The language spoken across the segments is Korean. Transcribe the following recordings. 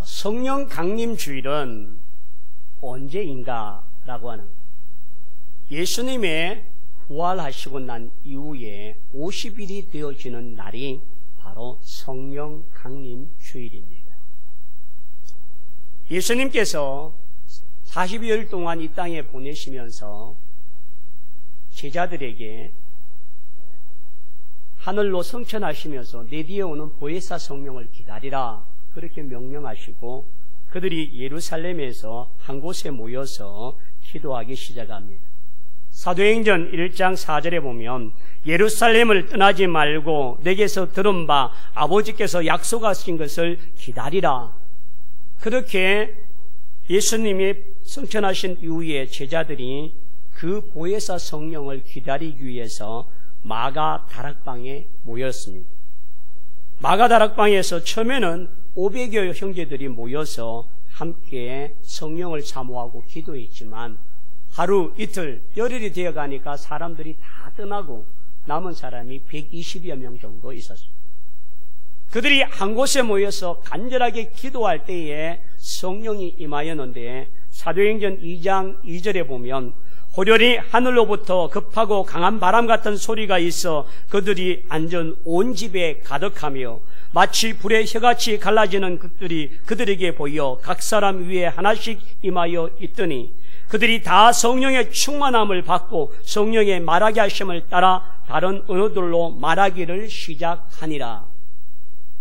성령 강림 주일은 언제인가라고 하는 예수님의 부활하시고 난 이후에 50일이 되어지는 날이 바로 성령 강림 주일입니다. 예수님께서 40여일 동안 이 땅에 보내시면서 제자들에게 하늘로 승천하시면서 내 뒤에 오는 보혜사 성령을 기다리라 그렇게 명령하시고 그들이 예루살렘에서 한 곳에 모여서 기도하기 시작합니다. 사도행전 1장 4절에 보면 예루살렘을 떠나지 말고 내게서 들은 바 아버지께서 약속하신 것을 기다리라. 그렇게 예수님이 승천하신 이후에 제자들이 그 보혜사 성령을 기다리기 위해서 마가 다락방에 모였습니다. 마가 다락방에서 처음에는 500여 형제들이 모여서 함께 성령을 사모하고 기도했지만 하루 이틀 열흘이 되어가니까 사람들이 다 떠나고 남은 사람이 120여 명 정도 있었습니다. 그들이 한 곳에 모여서 간절하게 기도할 때에 성령이 임하였는데 사도행전 2장 2절에 보면 호련히 하늘로부터 급하고 강한 바람 같은 소리가 있어 그들이 앉은 온 집에 가득하며 마치 불의 혀같이 갈라지는 것들이 그들에게 보여 각 사람 위에 하나씩 임하여 있더니 그들이 다 성령의 충만함을 받고 성령의 말하게 하심을 따라 다른 언어들로 말하기를 시작하니라.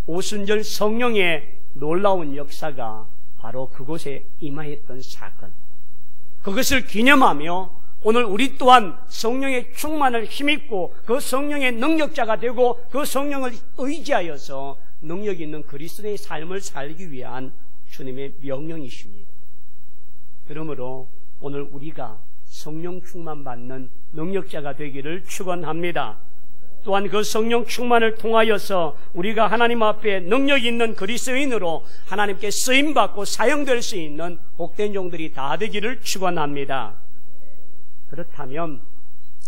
오순절 성령의 놀라운 역사가 바로 그곳에 임하였던 사건. 그것을 기념하며 오늘 우리 또한 성령의 충만을 힘입고 그 성령의 능력자가 되고 그 성령을 의지하여서 능력 있는 그리스도의 삶을 살기 위한 주님의 명령이십니다. 그러므로 오늘 우리가 성령 충만 받는 능력자가 되기를 축원합니다. 또한 그 성령 충만을 통하여서 우리가 하나님 앞에 능력 있는 그리스도인으로 하나님께 쓰임받고 사용될 수 있는 복된 종들이 다 되기를 축원합니다. 그렇다면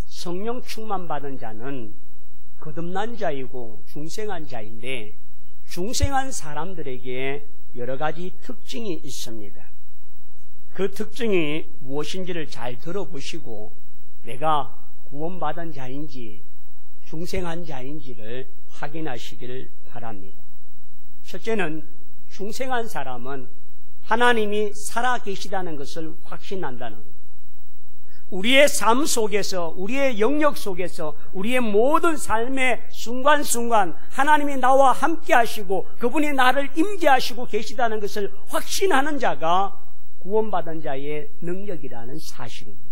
성령 충만 받은 자는 거듭난 자이고 중생한 자인데 중생한 사람들에게 여러 가지 특징이 있습니다. 그 특징이 무엇인지를 잘 들어보시고 내가 구원받은 자인지 중생한 자인지를 확인하시기를 바랍니다. 첫째는 중생한 사람은 하나님이 살아계시다는 것을 확신한다는 것. 우리의 삶 속에서 우리의 영역 속에서 우리의 모든 삶의 순간순간 하나님이 나와 함께 하시고 그분이 나를 임재하시고 계시다는 것을 확신하는 자가 구원받은 자의 능력이라는 사실입니다.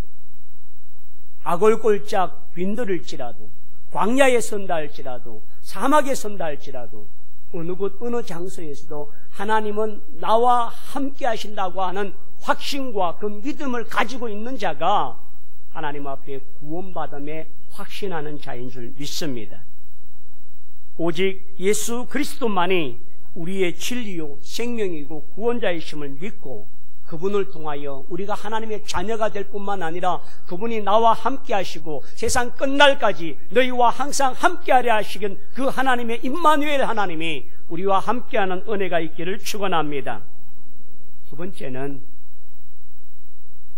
악을골짝 빈들을지라도 광야에 선다 할지라도 사막에 선다 할지라도 어느 곳 어느 장소에서도 하나님은 나와 함께 하신다고 하는 확신과 그 믿음을 가지고 있는 자가 하나님 앞에 구원받음에 확신하는 자인 줄 믿습니다. 오직 예수 그리스도만이 우리의 진리요 생명이고 구원자이심을 믿고 그분을 통하여 우리가 하나님의 자녀가 될 뿐만 아니라 그분이 나와 함께 하시고 세상 끝날까지 너희와 항상 함께하려 하시긴 그 하나님의 임마누엘 하나님이 우리와 함께하는 은혜가 있기를 축원합니다. 두 번째는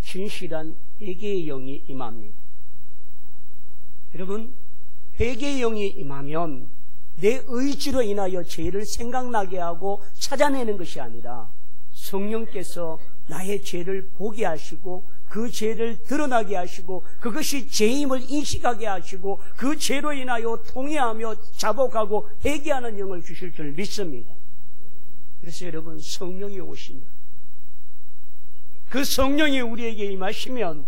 진실한 회개의 영이 임합니다. 여러분, 회개의 영이 임하면 내 의지로 인하여 죄를 생각나게 하고 찾아내는 것이 아니라 성령께서 나의 죄를 보게 하시고 그 죄를 드러나게 하시고 그것이 죄임을 인식하게 하시고 그 죄로 인하여 통회하며 자복하고 회개하는 영을 주실 줄 믿습니다. 그래서 여러분, 성령이 오시면 그 성령이 우리에게 임하시면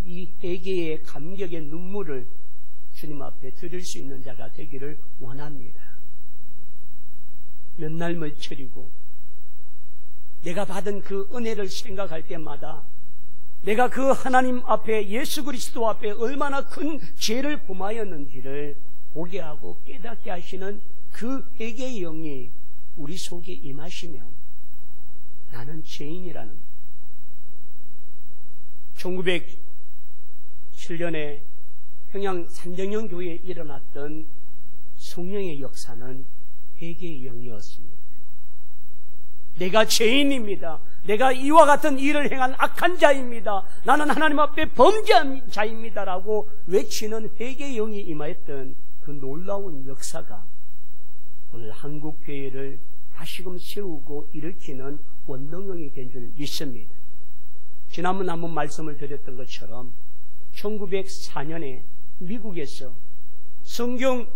이 회개의 감격의 눈물을 주님 앞에 드릴 수 있는 자가 되기를 원합니다. 몇 날 며칠이고 내가 받은 그 은혜를 생각할 때마다 내가 그 하나님 앞에 예수 그리스도 앞에 얼마나 큰 죄를 범하였는지를 보게 하고 깨닫게 하시는 그 회개의 영이 우리 속에 임하시면 나는 죄인이라는 1907년에 평양 산정영 교회에 일어났던 성령의 역사는 회개의 영이었습니다. 내가 죄인입니다. 내가 이와 같은 일을 행한 악한 자입니다. 나는 하나님 앞에 범죄한 자입니다라고 외치는 회개의 영이 임하였던 그 놀라운 역사가 오늘 한국교회를 다시금 세우고 일으키는 원동력이 된 줄 믿습니다. 지난번 한번 말씀을 드렸던 것처럼 1904년에 미국에서 성경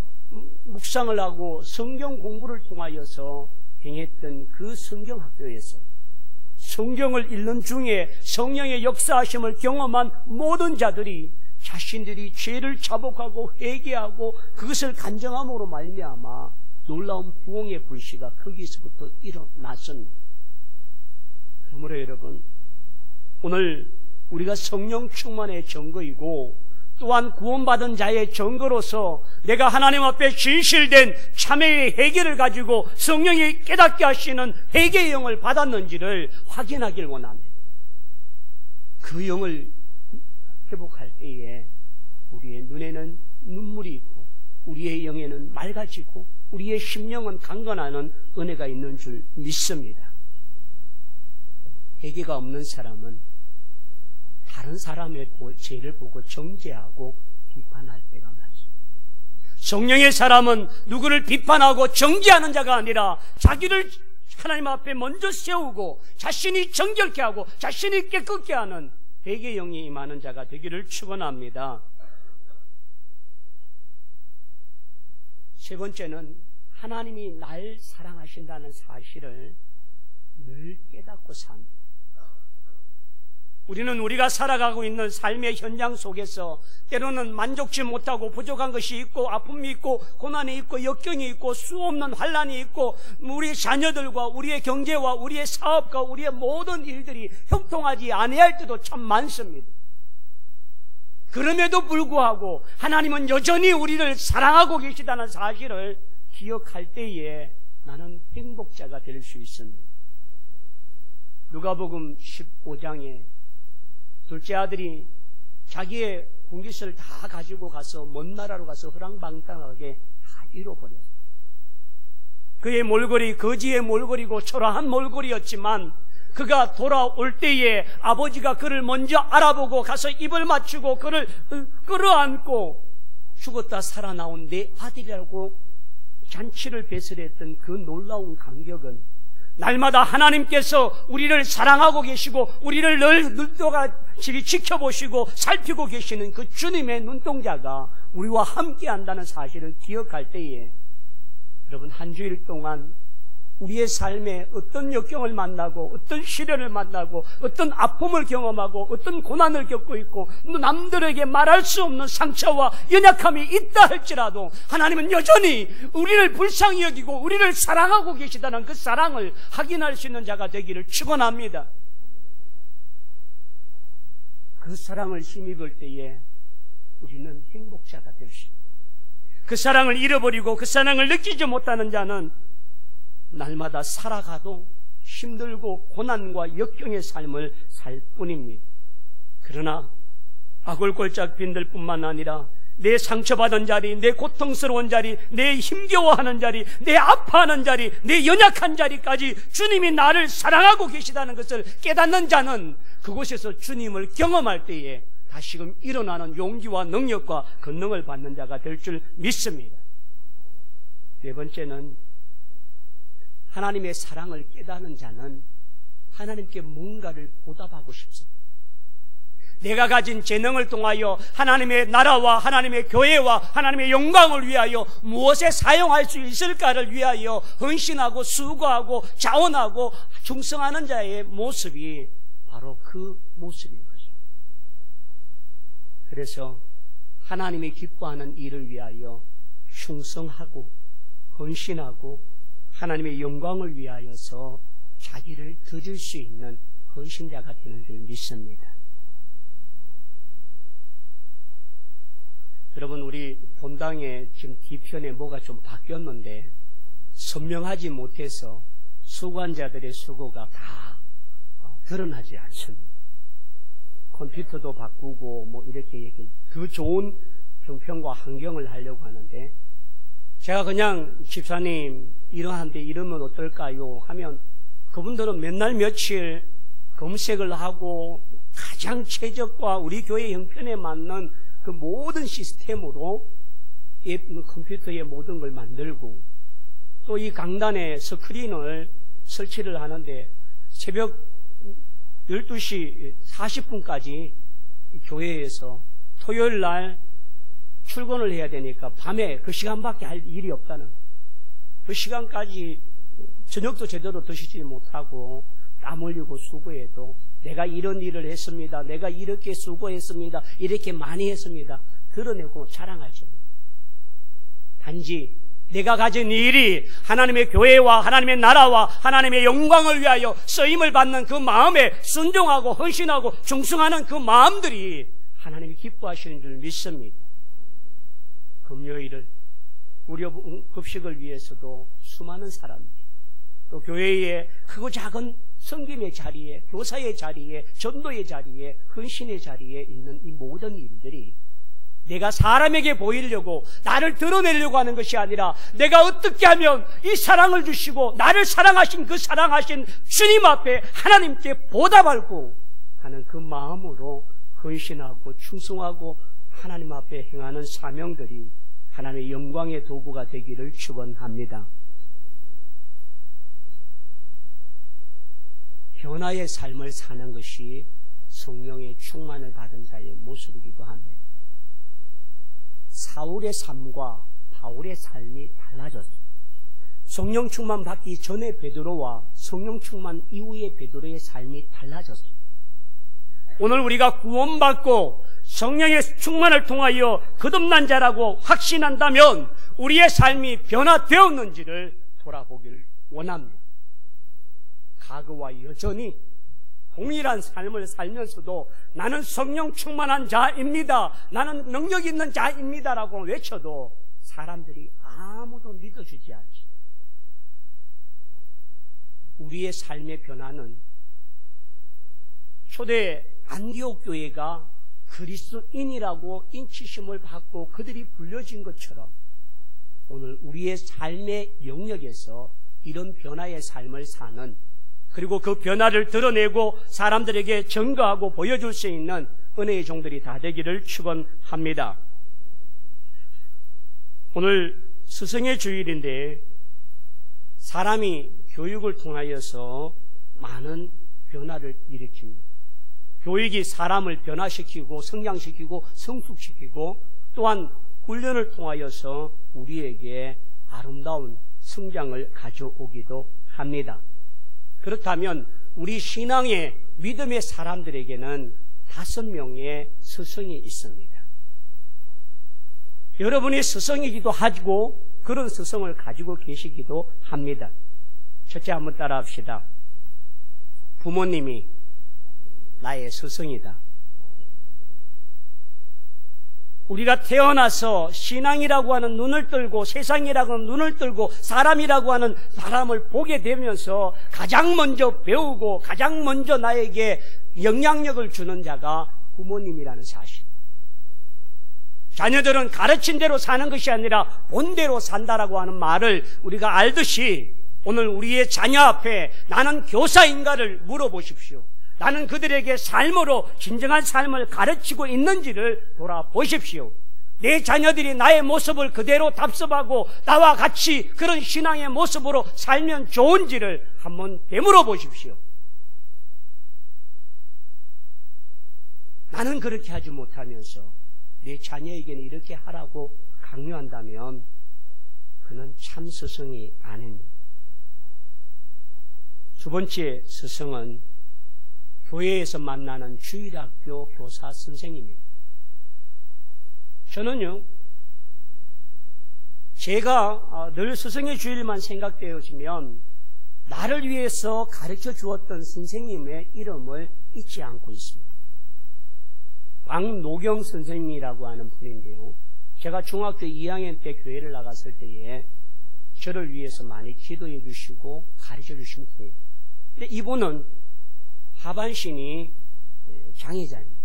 묵상을 하고 성경 공부를 통하여서 행했던 그 성경학교에서 성경을 읽는 중에 성령의 역사하심을 경험한 모든 자들이 자신들이 죄를 자복하고 회개하고 그것을 간증함으로 말미암아 놀라운 부흥의 불씨가 거기서부터 일어났습니다. 그러므로 여러분, 오늘 우리가 성령 충만의 증거이고 또한 구원받은 자의 증거로서 내가 하나님 앞에 진실된 참회의 회개를 가지고 성령이 깨닫게 하시는 회개의 영을 받았는지를 확인하길 원합니다. 그 영을 회복할 때에 우리의 눈에는 눈물이 있고 우리의 영에는 맑아지고 우리의 심령은 강건하는 은혜가 있는 줄 믿습니다. 회개가 없는 사람은 다른 사람의 죄를 보고 정죄하고 비판할 때가 많습니다. 성령의 사람은 누구를 비판하고 정죄하는 자가 아니라 자기를 하나님 앞에 먼저 세우고 자신이 정결케 하고 자신이 깨끗게 하는 회개의 영이 임하는 자가 되기를 축원합니다. 세 번째는 하나님이 날 사랑하신다는 사실을 늘 깨닫고 삽니다. 우리는 우리가 살아가고 있는 삶의 현장 속에서 때로는 만족치 못하고 부족한 것이 있고 아픔이 있고 고난이 있고 역경이 있고 수없는 환난이 있고 우리 자녀들과 우리의 경제와 우리의 사업과 우리의 모든 일들이 형통하지 아니할 때도 참 많습니다. 그럼에도 불구하고 하나님은 여전히 우리를 사랑하고 계시다는 사실을 기억할 때에 나는 행복자가 될 수 있습니다. 누가복음 15장에 둘째 아들이 자기의 공깃을 다 가지고 가서 먼 나라로 가서 허랑방탕하게 다 잃어버렸어요. 그의 몰골이 거지의 몰골이고 초라한 몰골이었지만 그가 돌아올 때에 아버지가 그를 먼저 알아보고 가서 입을 맞추고 그를 끌어안고 죽었다 살아나온 내 아들이라고 잔치를 배설했던 그 놀라운 감격은 날마다 하나님께서 우리를 사랑하고 계시고 우리를 늘 눈동자같이 지켜보시고 살피고 계시는 그 주님의 눈동자가 우리와 함께한다는 사실을 기억할 때에 여러분, 한 주일 동안 우리의 삶에 어떤 역경을 만나고 어떤 시련을 만나고 어떤 아픔을 경험하고 어떤 고난을 겪고 있고 남들에게 말할 수 없는 상처와 연약함이 있다 할지라도 하나님은 여전히 우리를 불쌍히 여기고 우리를 사랑하고 계시다는 그 사랑을 확인할 수 있는 자가 되기를 축원합니다. 그 사랑을 힘입을 때에 우리는 행복자가 될 수 있습니다. 그 사랑을 잃어버리고 그 사랑을 느끼지 못하는 자는 날마다 살아가도 힘들고 고난과 역경의 삶을 살 뿐입니다. 그러나 아골골짝 빈들 뿐만 아니라 내 상처받은 자리, 내 고통스러운 자리, 내 힘겨워하는 자리, 내 아파하는 자리, 내 연약한 자리까지 주님이 나를 사랑하고 계시다는 것을 깨닫는 자는 그곳에서 주님을 경험할 때에 다시금 일어나는 용기와 능력과 권능을 받는 자가 될 줄 믿습니다. 네 번째는 하나님의 사랑을 깨닫는 자는 하나님께 뭔가를 보답하고 싶습니다. 내가 가진 재능을 통하여 하나님의 나라와 하나님의 교회와 하나님의 영광을 위하여 무엇에 사용할 수 있을까를 위하여 헌신하고 수고하고 자원하고 충성하는 자의 모습이 바로 그 모습인 것입니다. 그래서 하나님이 기뻐하는 일을 위하여 충성하고 헌신하고 하나님의 영광을 위하여서 자기를 드릴 수 있는 헌신자가 되는 줄 믿습니다. 여러분, 우리 본당에 지금 뒤편에 뭐가 좀 바뀌었는데 선명하지 못해서 수고한자들의 수고가 다 드러나지 않습니다. 컴퓨터도 바꾸고 뭐 이렇게 더 좋은 형편과 환경을 하려고 하는데 제가 그냥 집사님 이러한데 이러면 어떨까요? 하면 그분들은 몇 날 며칠 검색을 하고 가장 최적과 우리 교회 형편에 맞는 그 모든 시스템으로 이 컴퓨터에 모든 걸 만들고 또 이 강단에 스크린을 설치를 하는데 새벽 12시 40분까지 교회에서 토요일 날 출근을 해야 되니까 밤에 그 시간밖에 할 일이 없다는 그 시간까지 저녁도 제대로 드시지 못하고 땀 흘리고 수고해도 내가 이런 일을 했습니다. 내가 이렇게 수고했습니다. 이렇게 많이 했습니다. 드러내고 자랑하죠. 단지 내가 가진 일이 하나님의 교회와 하나님의 나라와 하나님의 영광을 위하여 쓰임을 받는 그 마음에 순종하고 헌신하고 충성하는 그 마음들이 하나님이 기뻐하시는 줄 믿습니다. 금요일을 무료 급식을 위해서도 수많은 사람들이 또 교회의 크고 작은 섬김의 자리에, 교사의 자리에, 전도의 자리에, 헌신의 자리에 있는 이 모든 일들이 내가 사람에게 보이려고 나를 드러내려고 하는 것이 아니라 내가 어떻게 하면 이 사랑을 주시고 나를 사랑하신 그 사랑하신 주님 앞에 하나님께 보답하고 하는 그 마음으로 헌신하고 충성하고 하나님 앞에 행하는 사명들이 하나님의 영광의 도구가 되기를 축원합니다. 변화의 삶을 사는 것이 성령의 충만을 받은 자의 모습이기도 합니다. 사울의 삶과 바울의 삶이 달라졌습니다. 성령 충만 받기 전의 베드로와 성령 충만 이후의 베드로의 삶이 달라졌습니다. 오늘 우리가 구원받고 성령의 충만을 통하여 거듭난 자라고 확신한다면 우리의 삶이 변화되었는지를 돌아보기를 원합니다. 과거와 여전히 동일한 삶을 살면서도 나는 성령 충만한 자입니다. 나는 능력 있는 자입니다라고 외쳐도 사람들이 아무도 믿어주지 않지. 우리의 삶의 변화는 초대 안디옥 교회가 그리스도인이라고 인치심을 받고 그들이 불려진 것처럼 오늘 우리의 삶의 영역에서 이런 변화의 삶을 사는 그리고 그 변화를 드러내고 사람들에게 증거하고 보여줄 수 있는 은혜의 종들이 다 되기를 축원합니다. 오늘 스승의 주일인데 사람이 교육을 통하여서 많은 변화를 일으킵니다. 교육이 사람을 변화시키고 성장시키고 성숙시키고 또한 훈련을 통하여서 우리에게 아름다운 성장을 가져오기도 합니다. 그렇다면 우리 신앙의 믿음의 사람들에게는 5명의 스승이 있습니다. 여러분이 스승이기도 하고 그런 스승을 가지고 계시기도 합니다. 첫째 한번 따라 합시다. 부모님이 나의 스승이다. 우리가 태어나서 신앙이라고 하는 눈을 들고 세상이라고 하는 눈을 들고 사람이라고 하는 사람을 보게 되면서 가장 먼저 배우고 가장 먼저 나에게 영향력을 주는 자가 부모님이라는 사실. 자녀들은 가르친 대로 사는 것이 아니라 본대로 산다라고 하는 말을 우리가 알듯이 오늘 우리의 자녀 앞에 나는 교사인가를 물어보십시오. 나는 그들에게 삶으로 진정한 삶을 가르치고 있는지를 돌아보십시오. 내 자녀들이 나의 모습을 그대로 답습하고 나와 같이 그런 신앙의 모습으로 살면 좋은지를 한번 되물어 보십시오. 나는 그렇게 하지 못하면서 내 자녀에게는 이렇게 하라고 강요한다면 그는 참 스승이 아닙니다. 두 번째 스승은 교회에서 만나는 주일학교 교사 선생님입니다. 저는요, 제가 늘 스승의 주일만 생각되어지면 나를 위해서 가르쳐 주었던 선생님의 이름을 잊지 않고 있습니다. 왕노경 선생님이라고 하는 분인데요, 제가 중학교 2학년 때 교회를 나갔을 때에 저를 위해서 많이 기도해 주시고 가르쳐 주신 분이에요. 근데 이분은 하반신이 장애자입니다.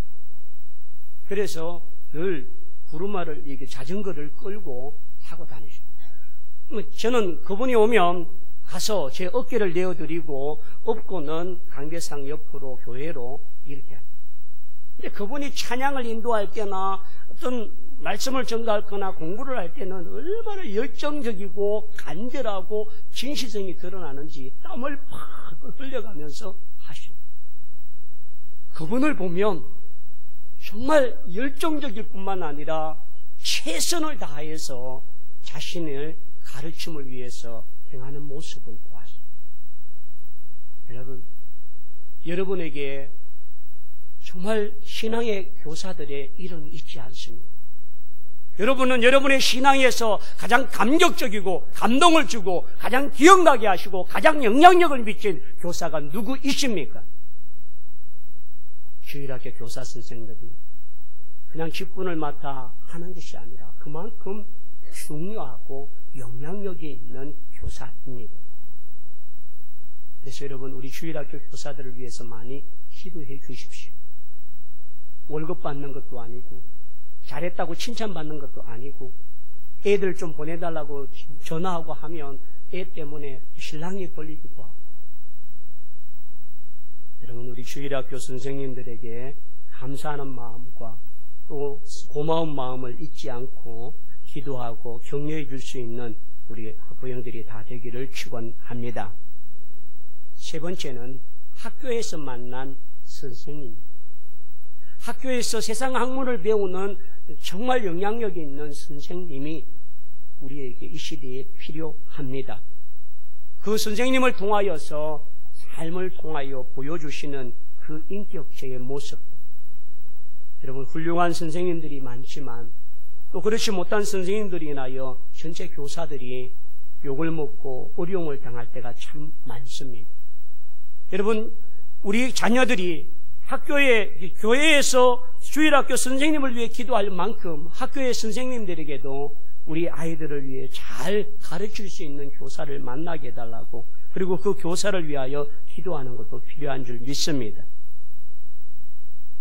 그래서 늘 구루마를 이렇게 자전거를 끌고 타고 다니십니다. 저는 그분이 오면 가서 제 어깨를 내어드리고 업고는 강대상 옆으로 교회로 이렇게 합니다. 근데 그분이 찬양을 인도할 때나 어떤 말씀을 전가할 거나 공부를 할 때는 얼마나 열정적이고 간절하고 진실성이 드러나는지 땀을 팍 흘려가면서 하십니다. 그분을 보면 정말 열정적일 뿐만 아니라 최선을 다해서 자신의 가르침을 위해서 행하는 모습을 보았습니다. 여러분, 여러분에게 정말 신앙의 교사들의 일은 있지 않습니다. 여러분은 여러분의 신앙에서 가장 감격적이고 감동을 주고 가장 기억나게 하시고 가장 영향력을 미친 교사가 누구 있습니까? 주일학교 교사 선생님들이 그냥 직분을 맡아 하는 것이 아니라 그만큼 중요하고 영향력이 있는 교사입니다. 그래서 여러분, 우리 주일학교 교사들을 위해서 많이 기도해 주십시오. 월급 받는 것도 아니고 잘했다고 칭찬받는 것도 아니고 애들 좀 보내달라고 전화하고 하면 애 때문에 신랑이 걸리기도 하고. 여러분, 우리 주일학교 선생님들에게 감사하는 마음과 또 고마운 마음을 잊지 않고 기도하고 격려해 줄 수 있는 우리 학부형들이 다 되기를 축원합니다. 세 번째는 학교에서 만난 선생님. 학교에서 세상 학문을 배우는 정말 영향력이 있는 선생님이 우리에게 이 시대에 필요합니다. 그 선생님을 통하여서 삶을 통하여 보여주시는 그 인격체의 모습. 여러분, 훌륭한 선생님들이 많지만 또 그렇지 못한 선생님들이 인하여 전체 교사들이 욕을 먹고 어려움을 당할 때가 참 많습니다. 여러분, 우리 자녀들이 교회에서 주일학교 선생님을 위해 기도할 만큼 학교의 선생님들에게도 우리 아이들을 위해 잘 가르칠 수 있는 교사를 만나게 해달라고, 그리고 그 교사를 위하여 기도하는 것도 필요한 줄 믿습니다.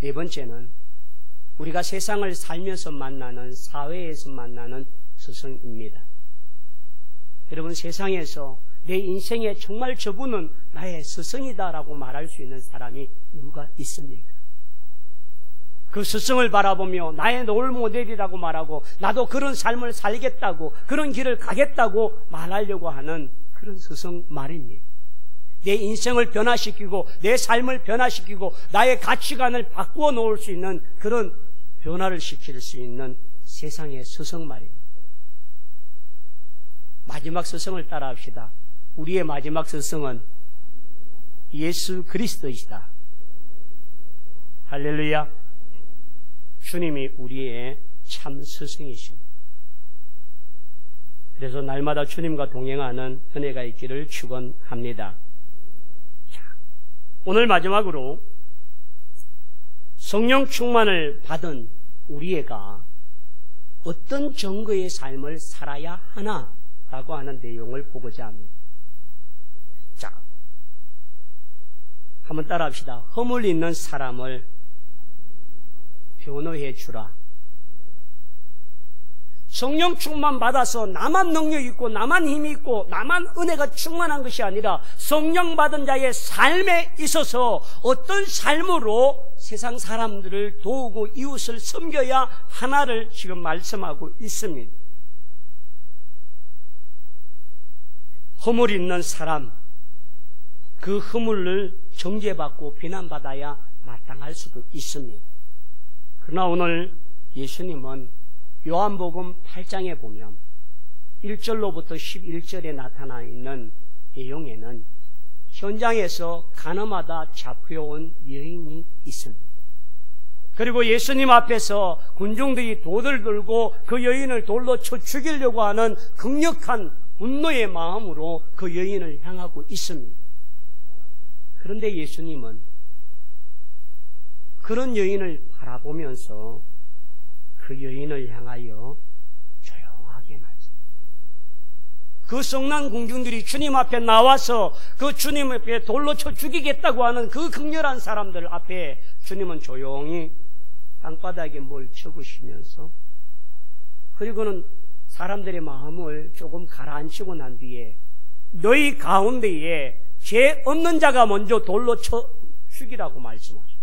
네 번째는 우리가 세상을 살면서 만나는, 사회에서 만나는 스승입니다. 여러분, 세상에서 내 인생에 정말 저분은 나의 스승이다라고 말할 수 있는 사람이 누가 있습니까? 그 스승을 바라보며 나의 롤 모델이라고 말하고 나도 그런 삶을 살겠다고, 그런 길을 가겠다고 말하려고 하는 그런 스승 말입니다. 내 인생을 변화시키고 내 삶을 변화시키고 나의 가치관을 바꾸어 놓을 수 있는 그런 변화를 시킬 수 있는 세상의 스승 말입니다. 마지막 스승을 따라합시다. 우리의 마지막 스승은 예수 그리스도이시다. 할렐루야. 주님이 우리의 참 스승이십니다. 그래서 날마다 주님과 동행하는 은혜가 있기를 축원합니다. 오늘 마지막으로 성령 충만을 받은 우리애가 어떤 정거의 삶을 살아야 하나라고 하는 내용을 보고자 합니다. 자, 한번 따라합시다. 허물 있는 사람을 변호해 주라. 성령 충만 받아서 나만 능력 있고 나만 힘이 있고 나만 은혜가 충만한 것이 아니라 성령 받은 자의 삶에 있어서 어떤 삶으로 세상 사람들을 도우고 이웃을 섬겨야 하나를 지금 말씀하고 있습니다. 허물 있는 사람, 그 허물을 정죄받고 비난받아야 마땅할 수도 있습니다. 그러나 오늘 예수님은 요한복음 8장에 보면 1절로부터 11절에 나타나 있는 내용에는 현장에서 가늠하다 잡혀온 여인이 있습니다. 그리고 예수님 앞에서 군중들이 돌을 들고 그 여인을 돌로 쳐 죽이려고 하는 강력한 분노의 마음으로 그 여인을 향하고 있습니다. 그런데 예수님은 그런 여인을 바라보면서 그 여인을 향하여 조용하게 말씀합니다. 그 성난 공중들이 주님 앞에 나와서 그 주님 앞에 돌로 쳐 죽이겠다고 하는 그 극렬한 사람들 앞에 주님은 조용히 땅바닥에 뭘 쳐부시면서, 그리고는 사람들의 마음을 조금 가라앉히고 난 뒤에 너희 가운데에 죄 없는 자가 먼저 돌로 쳐 죽이라고 말씀하십니다.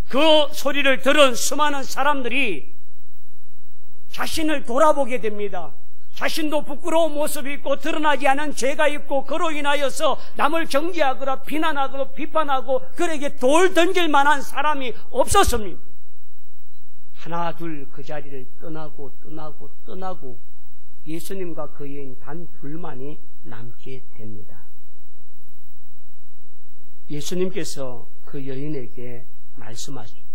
그 소리를 들은 수많은 사람들이 자신을 돌아보게 됩니다. 자신도 부끄러운 모습이 있고 드러나지 않은 죄가 있고 그로 인하여서 남을 정죄하거나 비난하고 비판하고 그에게 돌 던질 만한 사람이 없었습니다. 하나 둘 그 자리를 떠나고 예수님과 그 여인 단 둘만이 남게 됩니다. 예수님께서 그 여인에게 말씀하시죠.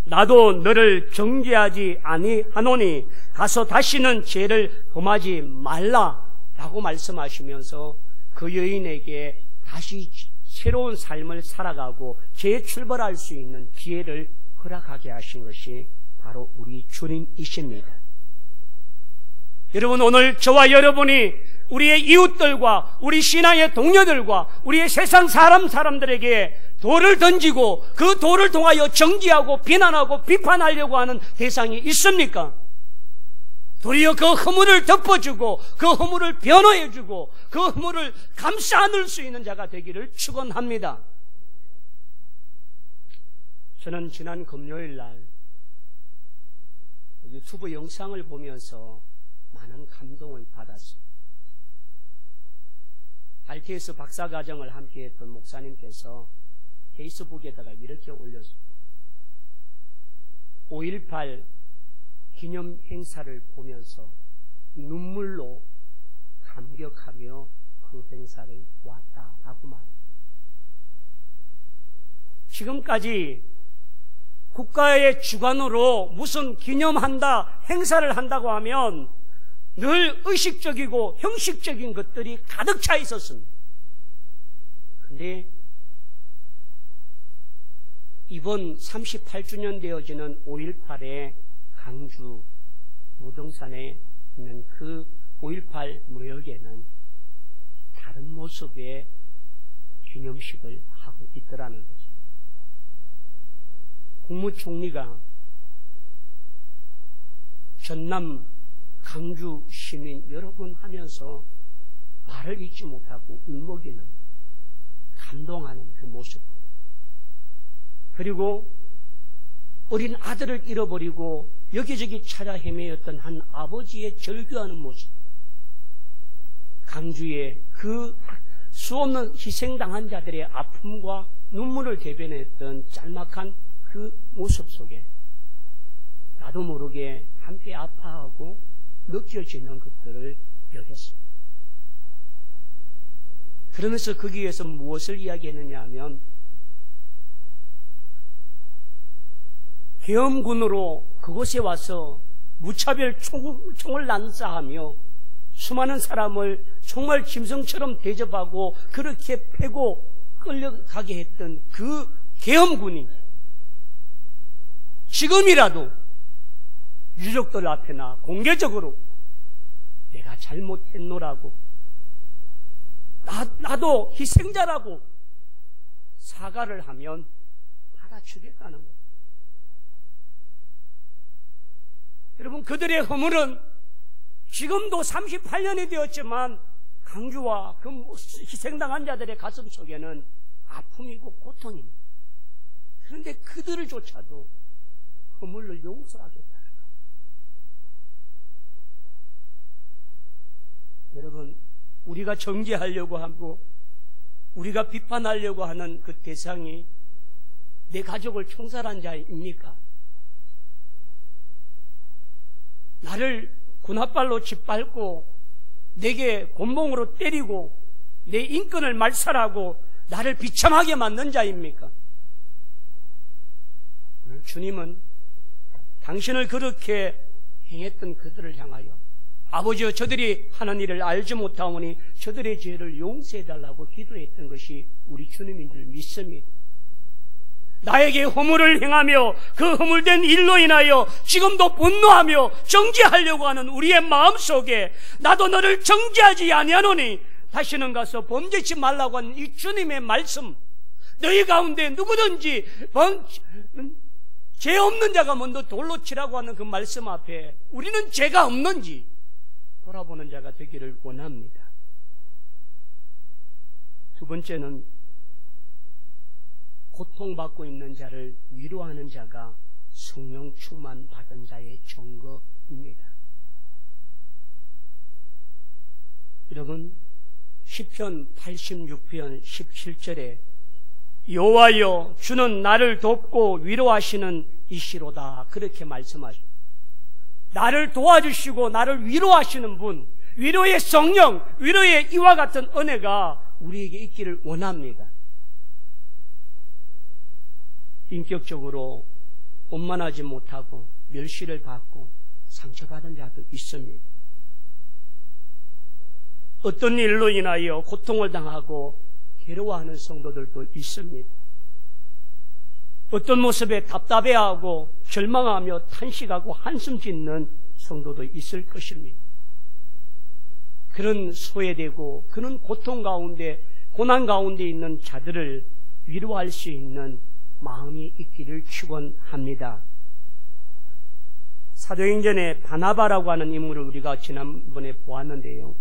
나도 너를 정죄하지 아니하노니 가서 다시는 죄를 범하지 말라라고 말씀하시면서 그 여인에게 다시 새로운 삶을 살아가고 재출발할 수 있는 기회를 허락하게 하신 것이 바로 우리 주님이십니다. 여러분, 오늘 저와 여러분이 우리의 이웃들과 우리 신앙의 동료들과 우리의 세상 사람들에게 돌을 던지고 그 돌을 통하여 정죄하고 비난하고 비판하려고 하는 대상이 있습니까? 도리어 그 허물을 덮어주고 그 허물을 변호해주고 그 허물을 감싸 안을 수 있는 자가 되기를 축원합니다. 저는 지난 금요일 날 유튜브 영상을 보면서 많은 감동을 받았습니다. RTS 박사과정을 함께했던 목사님께서 페이스북에다가 이렇게 올렸습니다. 5.18 기념 행사를 보면서 눈물로 감격하며 그 행사를 왔다라고 말합니다. 지금까지 국가의 주관으로 무슨 기념한다, 행사를 한다고 하면 늘 의식적이고 형식적인 것들이 가득 차 있었습니다. 그런데 이번 38주년 되어지는 5.18의 강주 무등산에 있는 그 5.18 무역에는 다른 모습의 기념식을 하고 있더라는 거죠. 국무총리가 전남 강주 시민 여러분 하면서 말을 잊지 못하고 울먹이는 감동하는 그 모습, 그리고 어린 아들을 잃어버리고 여기저기 찾아 헤매었던 한 아버지의 절규하는 모습, 강주의 그 수없는 희생당한 자들의 아픔과 눈물을 대변했던 짤막한 그 모습 속에 나도 모르게 함께 아파하고 느껴지는 것들을 여겼습니다. 그러면서 거기에서 무엇을 이야기했느냐 하면 계엄군으로 그곳에 와서 무차별 총을 난사하며 수많은 사람을 정말 짐승처럼 대접하고 그렇게 패고 끌려가게 했던 그 계엄군이 지금이라도 유족들 앞에나 공개적으로 내가 잘못했노라고 나도 희생자라고 사과를 하면 받아주겠다는 거예요. 여러분, 그들의 허물은 지금도 38년이 되었지만 강주와 그 희생당한 자들의 가슴 속에는 아픔이고 고통입니다. 그런데 그들을조차도 허물을 용서하겠다. 여러분, 우리가 정죄하려고 하고 우리가 비판하려고 하는 그 대상이 내 가족을 총살한 자입니까? 나를 군홧발로 짓밟고 내게 곤봉으로 때리고 내 인권을 말살하고 나를 비참하게 만든 자입니까? 주님은 당신을 그렇게 행했던 그들을 향하여 아버지여 저들이 하는 일을 알지 못하오니 저들의 죄를 용서해달라고 기도했던 것이 우리 주님인 줄 믿습니다. 나에게 허물을 행하며 그 허물된 일로 인하여 지금도 분노하며 정죄하려고 하는 우리의 마음속에 나도 너를 정죄하지 아니하노니 다시는 가서 범죄치 말라고 하는 이 주님의 말씀, 너희 가운데 누구든지 죄 없는 자가 먼저 돌로 치라고 하는 그 말씀 앞에 우리는 죄가 없는지 돌아보는 자가 되기를 원합니다. 두 번째는 고통받고 있는 자를 위로하는 자가 성령 충만 받은 자의 증거입니다. 여러분, 시편 86편 17절에 여호와여 주는 나를 돕고 위로하시는 이시로다, 그렇게 말씀하십니다. 나를 도와주시고 나를 위로하시는 분, 위로의 성령, 위로의 이와 같은 은혜가 우리에게 있기를 원합니다. 인격적으로 원만하지 못하고 멸시를 받고 상처받은 자도 있습니다. 어떤 일로 인하여 고통을 당하고 괴로워하는 성도들도 있습니다. 어떤 모습에 답답해하고 절망하며 탄식하고 한숨 짓는 성도도 있을 것입니다. 그런 소외되고 그런 고통 가운데, 고난 가운데 있는 자들을 위로할 수 있는 마음이 있기를 축원합니다. 사도행전에 바나바라고 하는 인물을 우리가 지난번에 보았는데요.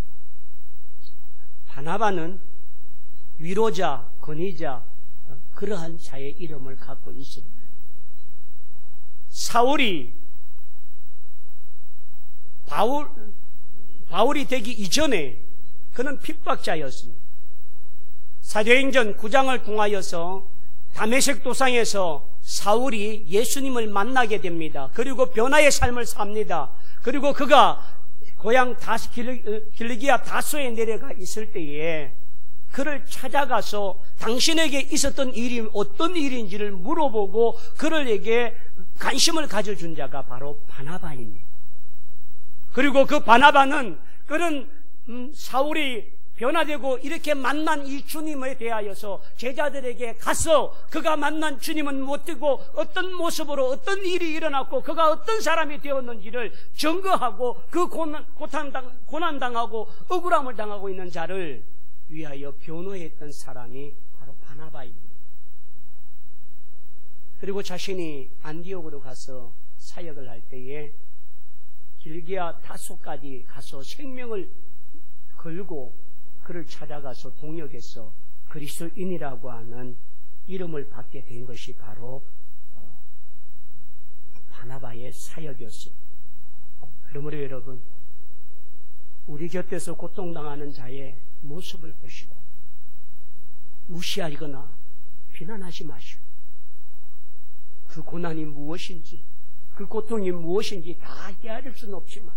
바나바는 위로자, 권위자, 그러한 자의 이름을 갖고 있습니다. 사울이 바울이 되기 이전에 그는 핍박자였습니다. 사도행전 9장을 통하여서 다메섹 도상에서 사울이 예수님을 만나게 됩니다. 그리고 변화의 삶을 삽니다. 그리고 그가 고향 길리기아 다소에 내려가 있을 때에 그를 찾아가서 당신에게 있었던 일이 어떤 일인지를 물어보고 그를에게 관심을 가져준 자가 바로 바나바입니다. 그리고 그 바나바는 그런 사울이 변화되고 이렇게 만난 이 주님에 대하여서 제자들에게 가서 그가 만난 주님은 무엇이고 어떤 모습으로 어떤 일이 일어났고 그가 어떤 사람이 되었는지를 증거하고 그 고난당하고 억울함을 당하고 있는 자를 위하여 변호했던 사람이 바로 바나바입니다. 그리고 자신이 안디옥으로 가서 사역을 할 때에 길기아 다소까지 가서 생명을 걸고 그를 찾아가서 동역해서 그리스도인이라고 하는 이름을 받게 된 것이 바로 바나바의 사역이었습니다. 그러므로 여러분, 우리 곁에서 고통당하는 자의 모습을 보시고 무시하거나 비난하지 마시고 그 고난이 무엇인지 그 고통이 무엇인지 다 헤아릴 수는 없지만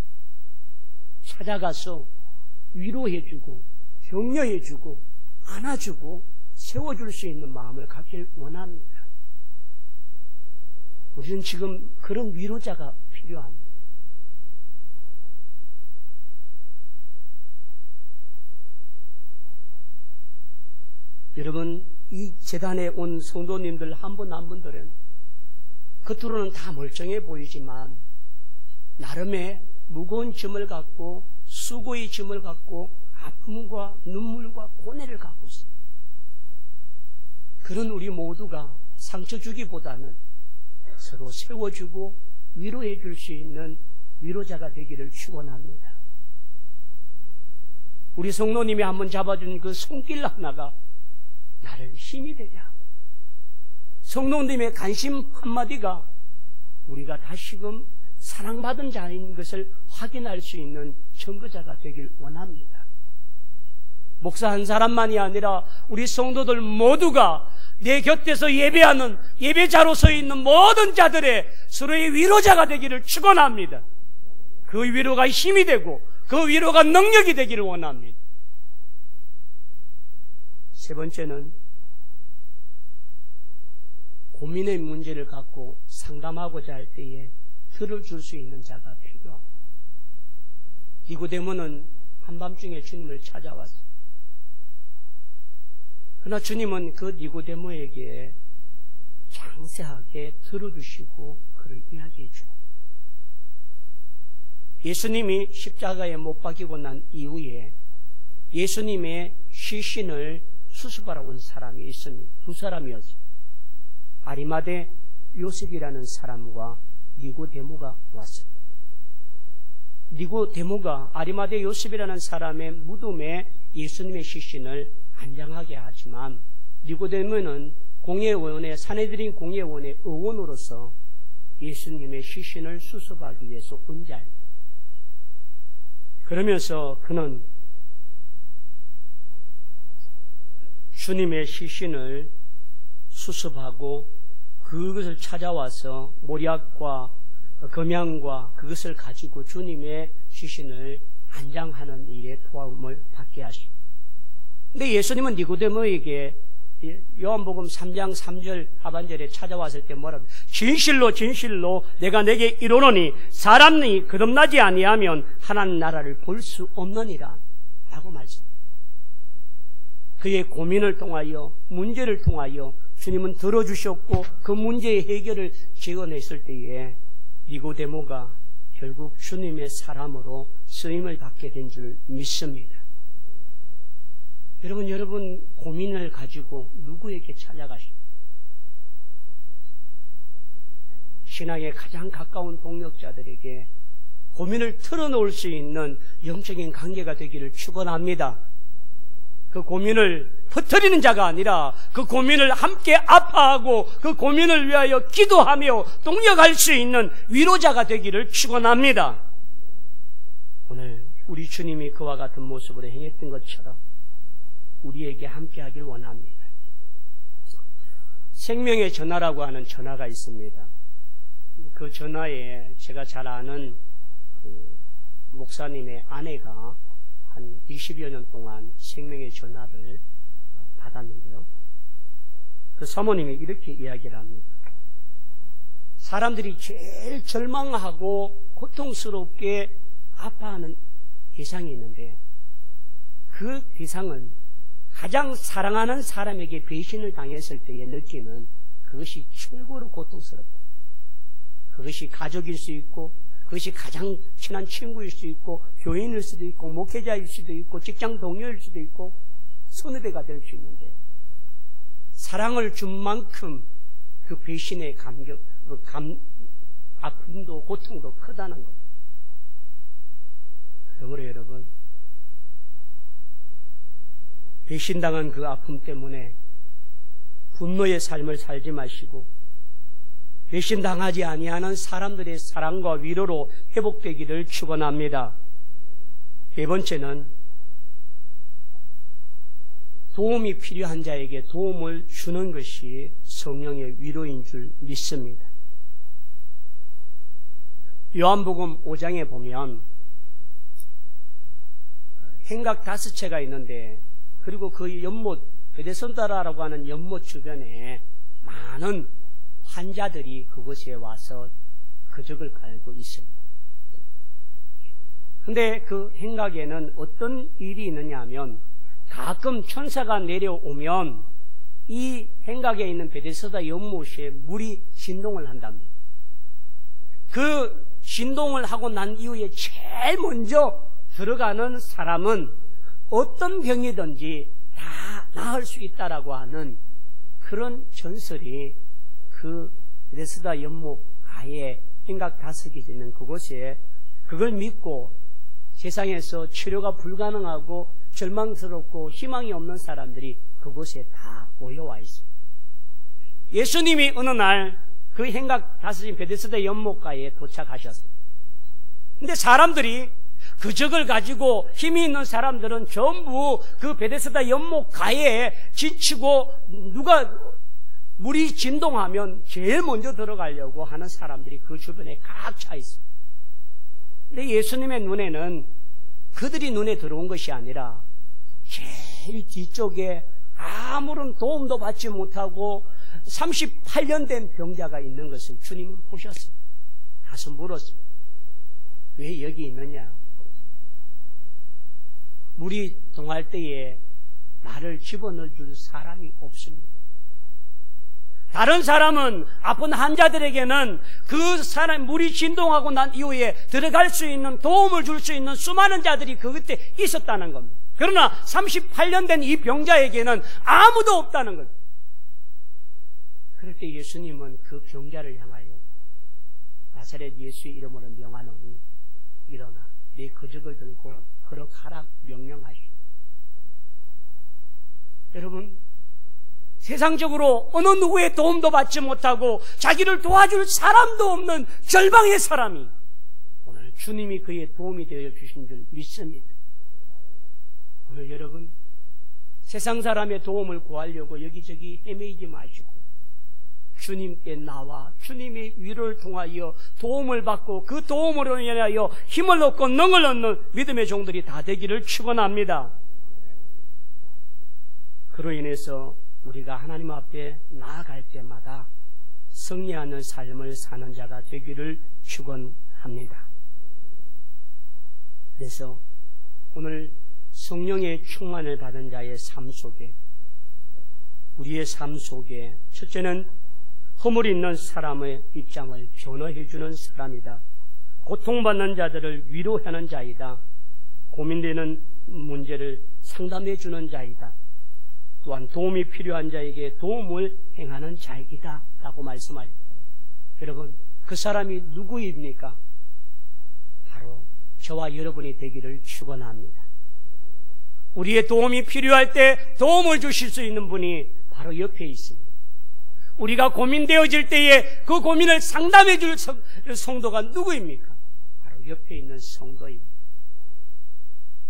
찾아가서 위로해주고 격려해주고 안아주고 세워줄 수 있는 마음을 갖길 원합니다. 우리는 지금 그런 위로자가 필요합니다. 여러분, 이 재단에 온 성도님들 한 분 한 분들은 겉으로는 다 멀쩡해 보이지만 나름의 무거운 짐을 갖고 수고의 짐을 갖고 아픔과 눈물과 고뇌를 갖고 있습니다. 그런 우리 모두가 상처 주기보다는 서로 세워주고 위로해 줄 수 있는 위로자가 되기를 축원합니다. 우리 성도님이 한번 잡아준 그 손길 하나가 나를 힘이 되게 하고 성도님의 관심 한마디가 우리가 다시금 사랑받은 자인 것을 확인할 수 있는 증거자가 되길 원합니다. 목사 한 사람만이 아니라 우리 성도들 모두가 내 곁에서 예배하는 예배자로 서 있는 모든 자들의 서로의 위로자가 되기를 축원합니다. 그 위로가 힘이 되고 그 위로가 능력이 되기를 원합니다. 세 번째는 고민의 문제를 갖고 상담하고자 할 때에 들어줄 수 있는 자가 필요합니다. 니고데모는 한밤중에 주님을 찾아왔습니다. 그러나 주님은 그 니고데모에게 장세하게 들어주시고 그를 이야기해 주고 예수님이 십자가에 못 박히고 난 이후에 예수님의 시신을 수습하러 온 사람이 있습니다. 두 사람이었습니다. 아리마대 요셉이라는 사람과 니고데모가 왔습니다. 니고데모가 아리마대 요셉이라는 사람의 무덤에 예수님의 시신을 안장하게 하지만 니고데모는 공회원의 사내들인 공회원의 의원으로서 예수님의 시신을 수습하기 위해서 온 자입니다. 그러면서 그는 주님의 시신을 수습하고 그것을 찾아와서 모략과 금양과 그것을 가지고 주님의 시신을 안장하는 일에 도움을 받게 하십니다. 근데 예수님은 니고데모에게 요한복음 3장 3절 하반절에 찾아왔을 때 뭐라고? 진실로 진실로 내가 내게 이르노니 사람이 거듭나지 아니하면 하나님 나라를 볼 수 없느니라 라고 말씀합니다. 그의 고민을 통하여 문제를 통하여 주님은 들어주셨고 그 문제의 해결을 지어냈을 때에 니고데모가 결국 주님의 사람으로 쓰임을 받게 된 줄 믿습니다. 여러분 고민을 가지고 누구에게 찾아가십니까? 신앙에 가장 가까운 동역자들에게 고민을 털어놓을 수 있는 영적인 관계가 되기를 축원합니다. 그 고민을 퍼뜨리는 자가 아니라 그 고민을 함께 아파하고 그 고민을 위하여 기도하며 동역할 수 있는 위로자가 되기를 축원합니다. 오늘 우리 주님이 그와 같은 모습으로 행했던 것처럼 우리에게 함께하길 원합니다. 생명의 전화라고 하는 전화가 있습니다. 그 전화에 제가 잘 아는 목사님의 아내가 한 20여 년 동안 생명의 전화를 받았는데요. 그 사모님이 이렇게 이야기를 합니다. 사람들이 제일 절망하고 고통스럽게 아파하는 대상이 있는데 그 대상은 가장 사랑하는 사람에게 배신을 당했을 때에 느끼는 그것이 최고로 고통스럽다. 그것이 가족일 수 있고 그것이 가장 친한 친구일 수 있고 교인일 수도 있고 목회자일 수도 있고 직장 동료일 수도 있고 선후배가 될 수 있는데 사랑을 준 만큼 그 배신의 아픔도 고통도 크다는 겁니다. 그러므로 여러분 배신당한 그 아픔 때문에 분노의 삶을 살지 마시고 배신당하지 아니하는 사람들의 사랑과 위로로 회복되기를 축원합니다. 네 번째는 도움이 필요한 자에게 도움을 주는 것이 성령의 위로인 줄 믿습니다. 요한복음 5장에 보면 행각 5채가 있는데 그리고 그 연못 베데스다라고 하는 연못 주변에 많은 환자들이 그곳에 와서 그적을 갈고 있습니다. 그런데 그 행각에는 어떤 일이 있느냐 하면 가끔 천사가 내려오면 이 행각에 있는 베데스다 연못에 물이 진동을 한답니다. 그 진동을 하고 난 이후에 제일 먼저 들어가는 사람은 어떤 병이든지 다 나을 수 있다라고 하는 그런 전설이 그 베데스다 연못 가에 행각 5개 있는 그곳에 그걸 믿고 세상에서 치료가 불가능하고 절망스럽고 희망이 없는 사람들이 그곳에 다 모여와 있습니다. 예수님이 어느 날 그 행각 5인 베데스다 연못가에 도착하셨습니다. 근데 사람들이 그적을 가지고 힘이 있는 사람들은 전부 그 베데스다 연못가에 지치고 누가 물이 진동하면 제일 먼저 들어가려고 하는 사람들이 그 주변에 각 차 있습니다. 근데 예수님의 눈에는 그들이 눈에 들어온 것이 아니라 제일 뒤쪽에 아무런 도움도 받지 못하고 38년 된 병자가 있는 것을 주님은 보셨습니다. 가서 물었습니다. 왜 여기 있느냐? 물이 동할 때에 나를 집어넣어 줄 사람이 없습니다. 다른 사람은 아픈 환자들에게는 그 사람 물이 진동하고 난 이후에 들어갈 수 있는 도움을 줄 수 있는 수많은 자들이 그때 있었다는 겁니다. 그러나 38년 된 이 병자에게는 아무도 없다는 거죠. 그럴 때 예수님은 그 병자를 향하여 나사렛 예수의 이름으로 명하노니 일어나 내 거적을 들고 걸어가라 명령하시오. 여러분, 세상적으로 어느 누구의 도움도 받지 못하고 자기를 도와줄 사람도 없는 절방의 사람이 오늘 주님이 그의 도움이 되어 주신 줄 믿습니다. 오늘 여러분, 세상 사람의 도움을 구하려고 여기저기 헤매이지 마시고 주님께 나와 주님의 위로를 통하여 도움을 받고 그 도움으로 인하여 힘을 얻고 능을 얻는 믿음의 종들이 다 되기를 축원합니다. 그로 인해서 우리가 하나님 앞에 나아갈 때마다 승리하는 삶을 사는 자가 되기를 축원합니다. 그래서 오늘 성령의 충만을 받은 자의 삶 속에, 우리의 삶 속에 첫째는 허물 있는 사람의 입장을 변호해주는 사람이다. 고통받는 자들을 위로하는 자이다. 고민되는 문제를 상담해주는 자이다. 또한 도움이 필요한 자에게 도움을 행하는 자이다 라고 말씀하십니다. 여러분, 그 사람이 누구입니까? 바로 저와 여러분이 되기를 축원합니다. 우리의 도움이 필요할 때 도움을 주실 수 있는 분이 바로 옆에 있습니다. 우리가 고민되어질 때에 그 고민을 상담해 줄 성도가 누구입니까? 바로 옆에 있는 성도입니다.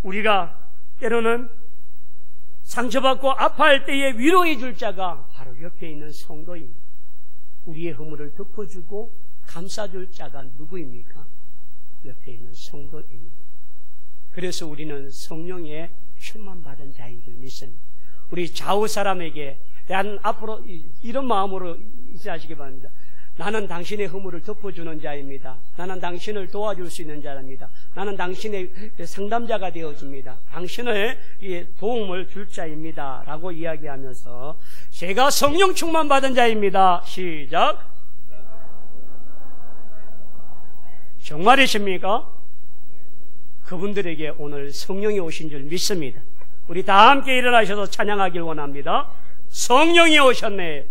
우리가 때로는 상처받고 아파할 때에 위로해 줄 자가 바로 옆에 있는 성도입니다. 우리의 허물을 덮어주고 감싸줄 자가 누구입니까? 옆에 있는 성도입니다. 그래서 우리는 성령의 충만받은 자인 줄 믿습니다. 우리 좌우 사람에게 난 앞으로 이런 마음으로 인사하시기 바랍니다. 나는 당신의 허물을 덮어주는 자입니다. 나는 당신을 도와줄 수 있는 자입니다. 나는 당신의 상담자가 되어줍니다. 당신의 도움을 줄 자입니다. 라고 이야기하면서 제가 성령 충만받은 자입니다. 시작. 정말이십니까? 그분들에게 오늘 성령이 오신 줄 믿습니다. 우리 다 함께 일어나셔서 찬양하길 원합니다. 성령이 오셨네.